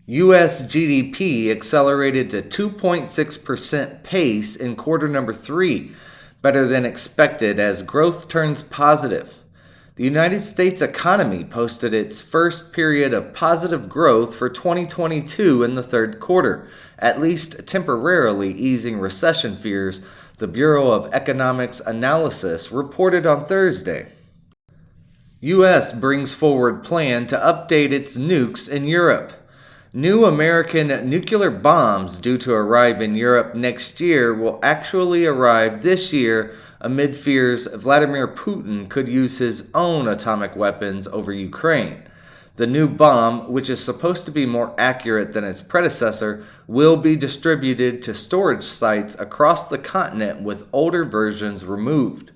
U.S. GDP accelerated to 2.6% pace in quarter number 3, better than expected as growth turns positive. The United States economy posted its first period of positive growth for 2022 in the third quarter, at least temporarily easing recession fears, the Bureau of Economics Analysis reported on Thursday. U.S. brings forward plan to update its nukes in Europe. New American nuclear bombs due to arrive in Europe next year will actually arrive this year amid fears Vladimir Putin could use his own atomic weapons over Ukraine. The new bomb, which is supposed to be more accurate than its predecessor, will be distributed to storage sites across the continent with older versions removed.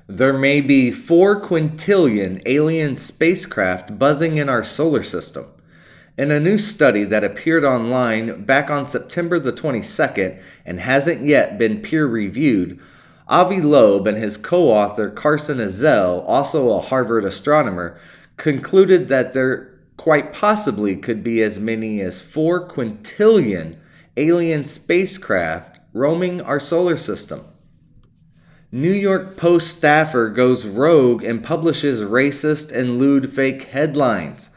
There may be 4 quintillion alien spacecraft buzzing in our solar system. In a new study that appeared online back on September the 22nd and hasn't yet been peer-reviewed, Avi Loeb and his co-author Carson Ezell, also a Harvard astronomer, concluded that there quite possibly could be as many as 4 quintillion alien spacecraft roaming our solar system. New York Post staffer goes rogue and publishes racist and lewd fake headlines.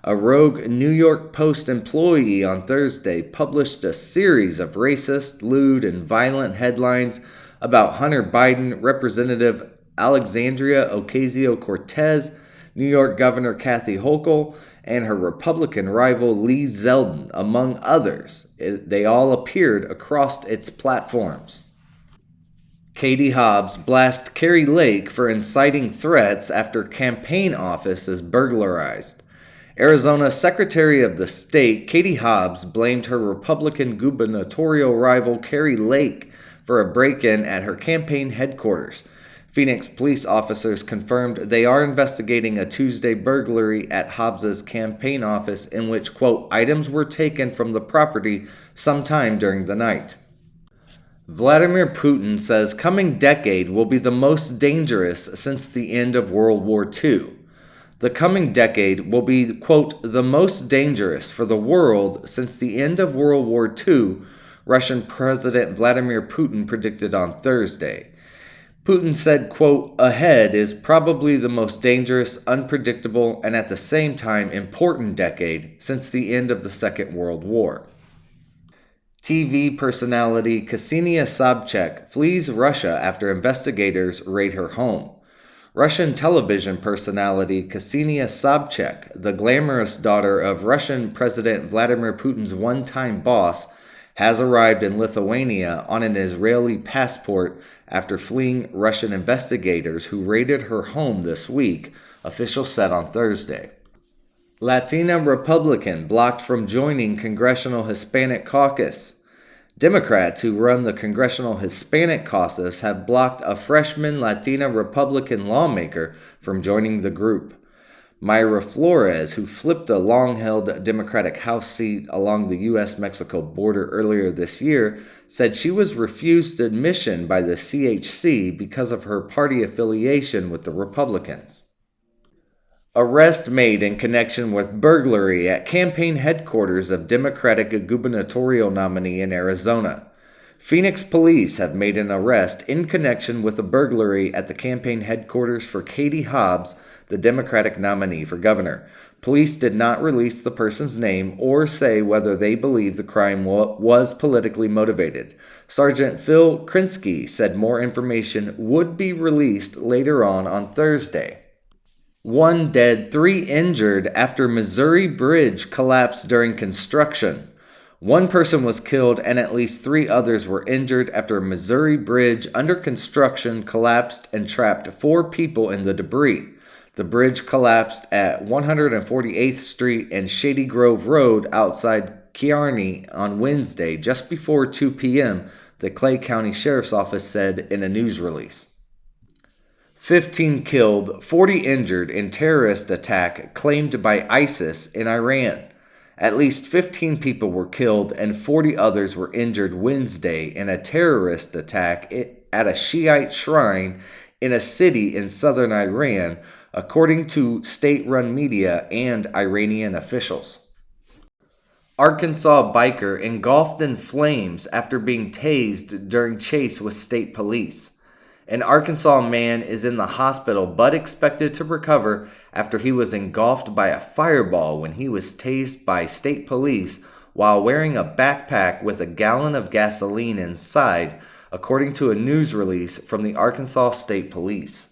A rogue New York Post employee on Thursday published a series of racist, lewd, and violent headlines about Hunter Biden, Representative Alexandria Ocasio-Cortez, New York Governor Kathy Hochul, and her Republican rival Lee Zeldin, among others. They all appeared across its platforms. Katie Hobbs blasts Kari Lake for inciting threats after campaign office is burglarized. Arizona Secretary of the State Katie Hobbs blamed her Republican gubernatorial rival Kari Lake for a break-in at her campaign headquarters. Phoenix police officers confirmed they are investigating a Tuesday burglary at Hobbs's campaign office in which, quote, items were taken from the property sometime during the night. Vladimir Putin says coming decade will be the most dangerous since the end of World War II. The coming decade will be, quote, the most dangerous for the world since the end of World War II, Russian President Vladimir Putin predicted on Thursday. Putin said, quote, ahead is probably the most dangerous, unpredictable, and at the same time important decade since the end of the Second World War. TV personality Ksenia Sobchak flees Russia after investigators raid her home. Russian television personality Ksenia Sobchak, the glamorous daughter of Russian President Vladimir Putin's one-time boss, has arrived in Lithuania on an Israeli passport after fleeing Russian investigators who raided her home this week, officials said on Thursday. Latina Republican blocked from joining Congressional Hispanic Caucus. Democrats who run the Congressional Hispanic Caucus have blocked a freshman Latina Republican lawmaker from joining the group. Mayra Flores, who flipped a long-held Democratic House seat along the U.S.-Mexico border earlier this year, said she was refused admission by the CHC because of her party affiliation with the Republicans. Arrest made in connection with burglary at campaign headquarters of Democratic gubernatorial nominee in Arizona. Phoenix police have made an arrest in connection with a burglary at the campaign headquarters for Katie Hobbs, the Democratic nominee for governor. Police did not release the person's name or say whether they believe the crime was politically motivated. Sergeant Phil Krinsky said more information would be released later on Thursday. 1 dead, 3 injured after Missouri bridge collapsed during construction. 1 person was killed and at least 3 others were injured after a Missouri bridge under construction collapsed and trapped 4 people in the debris. The bridge collapsed at 148th Street and Shady Grove Road outside Kearney on Wednesday, just before 2 p.m., the Clay County Sheriff's Office said in a news release. 15 killed, 40 injured in terrorist attack claimed by ISIS in Iran. At least 15 people were killed and 40 others were injured Wednesday in a terrorist attack at a Shiite shrine in a city in southern Iran, according to state-run media and Iranian officials. Arkansas biker engulfed in flames after being tased during chase with state police. An Arkansas man is in the hospital but expected to recover after he was engulfed by a fireball when he was tased by state police while wearing a backpack with a gallon of gasoline inside, according to a news release from the Arkansas State Police.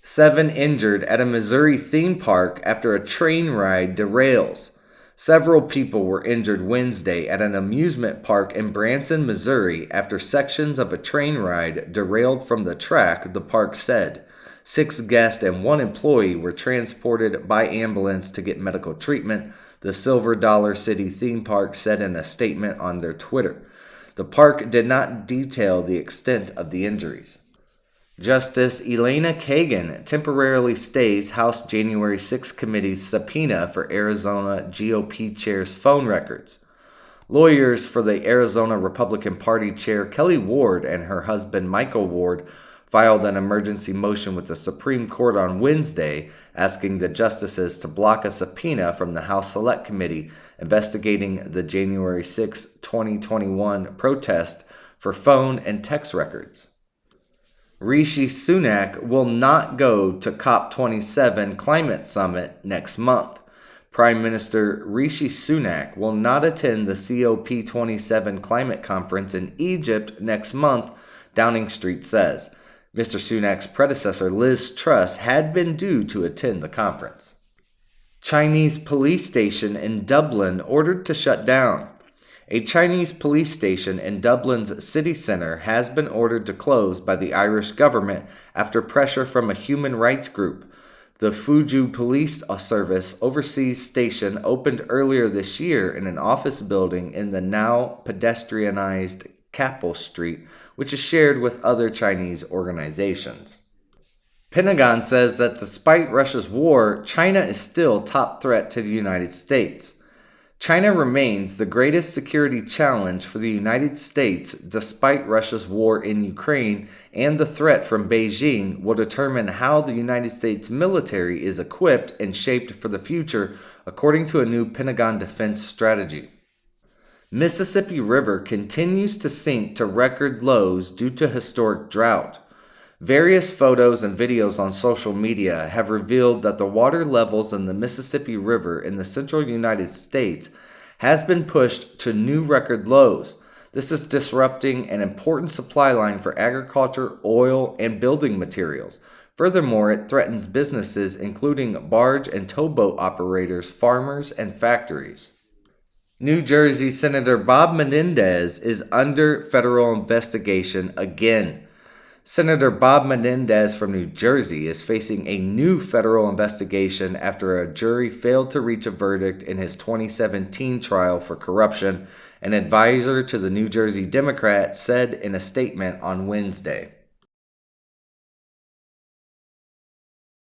7 injured at a Missouri theme park after a train ride derails. Several people were injured Wednesday at an amusement park in Branson, Missouri, after sections of a train ride derailed from the track, the park said. 6 guests and 1 employee were transported by ambulance to get medical treatment, the Silver Dollar City theme park said in a statement on their Twitter. The park did not detail the extent of the injuries. Justice Elena Kagan temporarily stays House January 6 committee's subpoena for Arizona GOP chair's phone records. Lawyers for the Arizona Republican Party chair Kelly Ward and her husband Michael Ward filed an emergency motion with the Supreme Court on Wednesday, asking the justices to block a subpoena from the House Select Committee investigating the January 6, 2021 protest for phone and text records. Rishi Sunak will not go to COP27 climate summit next month. Prime Minister Rishi Sunak will not attend the COP27 climate conference in Egypt next month, Downing Street says. Mr. Sunak's predecessor, Liz Truss, had been due to attend the conference. Chinese police station in Dublin ordered to shut down. A Chinese police station in Dublin's city centre has been ordered to close by the Irish government after pressure from a human rights group. The Fuju Police Service overseas station opened earlier this year in an office building in the now pedestrianized Capel Street, which is shared with other Chinese organizations. Pentagon says that despite Russia's war, China is still top threat to the United States. China remains the greatest security challenge for the United States despite Russia's war in Ukraine, and the threat from Beijing will determine how the United States military is equipped and shaped for the future, according to a new Pentagon defense strategy. Mississippi River continues to sink to record lows due to historic drought. Various photos and videos on social media have revealed that the water levels in the Mississippi River in the central United States has been pushed to new record lows. This is disrupting an important supply line for agriculture, oil, and building materials. Furthermore, it threatens businesses including barge and towboat operators, farmers, and factories. New Jersey Senator Bob Menendez is under federal investigation again. Senator Bob Menendez from New Jersey is facing a new federal investigation after a jury failed to reach a verdict in his 2017 trial for corruption, an advisor to the New Jersey Democrat said in a statement on Wednesday.